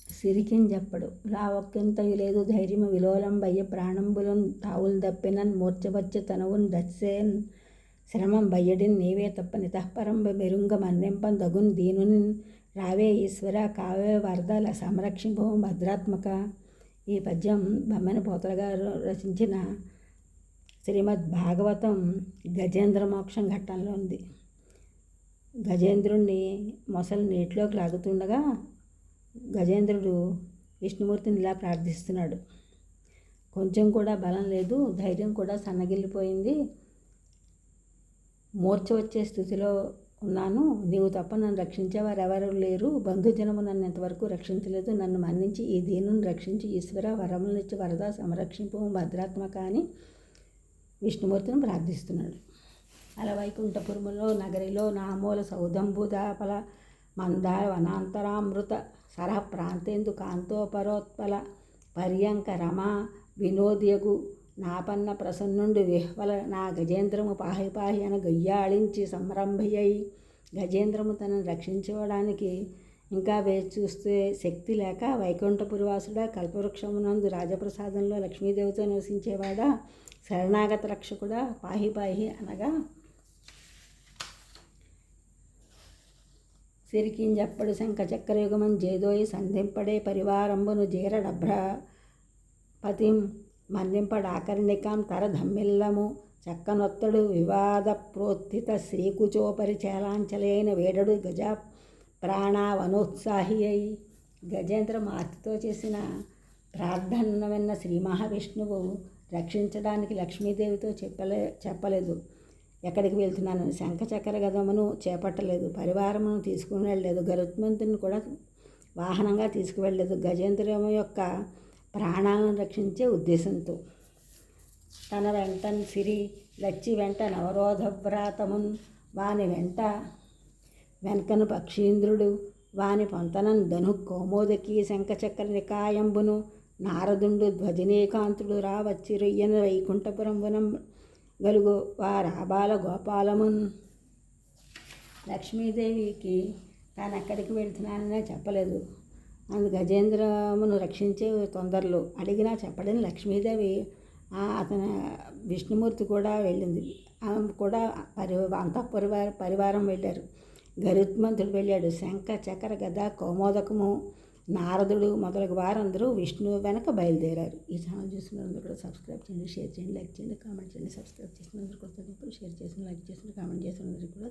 సిరికింజెప్పడు రావొక్కింతయు లేదు ధైర్యము విలోలంబయ్య ప్రాణంబులున్ తావుల్ దప్పినన్ మూర్ఛవచ్చి తనువున్ దచ్చేన్ శ్రమం బయ్యడిన్ నీవే తప్ప నితఃపరంబ మెరుంగ మన్నింపన్ దగున్ దీనునిన్ రావే ఈశ్వర కావే వరదల సంరక్షింపము భద్రాత్మక. ఈ పద్యం బమ్మెన పోతల గారు రచించిన శ్రీమద్ భాగవతం గజేంద్ర మోక్షం ఘట్టంలో ఉంది. గజేంద్రుణ్ణి మొసలు నీటిలోకి లాగుతుండగా గజేంద్రుడు విష్ణుమూర్తిని ఇలా ప్రార్థిస్తున్నాడు. కొంచెం కూడా బలం లేదు, ధైర్యం కూడా సన్నగిల్లిపోయింది, మూర్ఛ వచ్చే స్థితిలో ఉన్నాను. నీవు తప్ప నన్ను రక్షించేవారు ఎవరు లేరు. బంధుజనము నన్ను ఇంతవరకు రక్షించలేదు. నన్ను మన్నించి ఈ దీనుని రక్షించి ఈశ్వర వరములనిచ్చి వరద సంరక్షింపు భద్రాత్మక అని విష్ణుమూర్తిని ప్రార్థిస్తున్నాడు. అలా వైకుంఠపురములో నగరిలో నామూల సౌదంబుదాపల మందార వనాంతరామృత సరహ ప్రాంతేందు కాంతోపరోత్పల పర్యంక రమా వినోద్యగు నాపన్న ప్రసన్నుండు విహ్వల నా గజేంద్రము పాహి పాహి అన గయ్యాళించి సంరంభయ్యి. గజేంద్రము తనను రక్షించుకోవడానికి ఇంకా వేచి చూస్తే శక్తి లేక వైకుంఠపురవాసుడా, కల్పవృక్షమునందు రాజప్రసాదంలో లక్ష్మీదేవితో నివసించేవాడా, శరణాగత రక్షకుడా పాహి పాహి అనగా సిరికింజప్పడు శంఖ చక్రయుగమం జేదోయి సంధింపడే పరివారంబును జీరడభ్ర పతిం మన్నింపడాకర్ణికాం తర ధమ్మిల్లము చక్కనొత్తడు వివాద ప్రోత్థిత శ్రీకుచోపరి చేలాంచలైన వేడడు గజ ప్రాణావనోత్సాహి అయి. గజేంద్ర మార్తితో చేసిన ప్రార్థన విన్న శ్రీ మహావిష్ణువు రక్షించడానికి లక్ష్మీదేవితో చెప్పలేదు ఎక్కడికి వెళ్తున్నాను. శంఖచక్ర గదమును చేపట్టలేదు, పరివారమును తీసుకుని వెళ్ళలేదు, గరుత్మంతుని కూడా వాహనంగా తీసుకువెళ్ళలేదు. గజేంద్రము యొక్క ప్రాణాలను రక్షించే ఉద్దేశంతో తన వెంట సిరి లచ్చి వెంట నవరోధవ్రాతమున్ వాని వెనకను పక్షీంద్రుడు వాని పొంతనన్ ధను కౌమోదకి శంఖచక్ర నికాయంబును నారదుండు ధ్వజనీకాంతుడు రావచ్చి రొయ్యన వైకుంఠపురంబునం గలుగు వారాబాల గోపాలమున్. లక్ష్మీదేవికి తాను ఎక్కడికి వెళ్తున్నాననే చెప్పలేదు. గజేంద్రమును రక్షించే తొందరలో అడిగినా చెప్పడని లక్ష్మీదేవి అతని విష్ణుమూర్తి కూడా వెళ్ళింది. ఆమె కూడా పరివారం వెళ్ళారు. గరుత్మంతుడు వెళ్ళాడు. శంఖ చక్ర గద కౌమోదకము నారదుడు మొదలగు వారందరూ విష్ణువు వెనక బయలుదేరారు. ఈ ఛానల్ చూసినందుకు కూడా సబ్స్క్రైబ్ చేయండి, షేర్ చేయండి, లైక్ చేయండి, కామెంట్ చేయండి. సబ్స్క్రైబ్ చేసినందుకు కొత్త షేర్ చేసిన, లైక్ చేసిన, కామెంట్ చేసినందుకు కూడా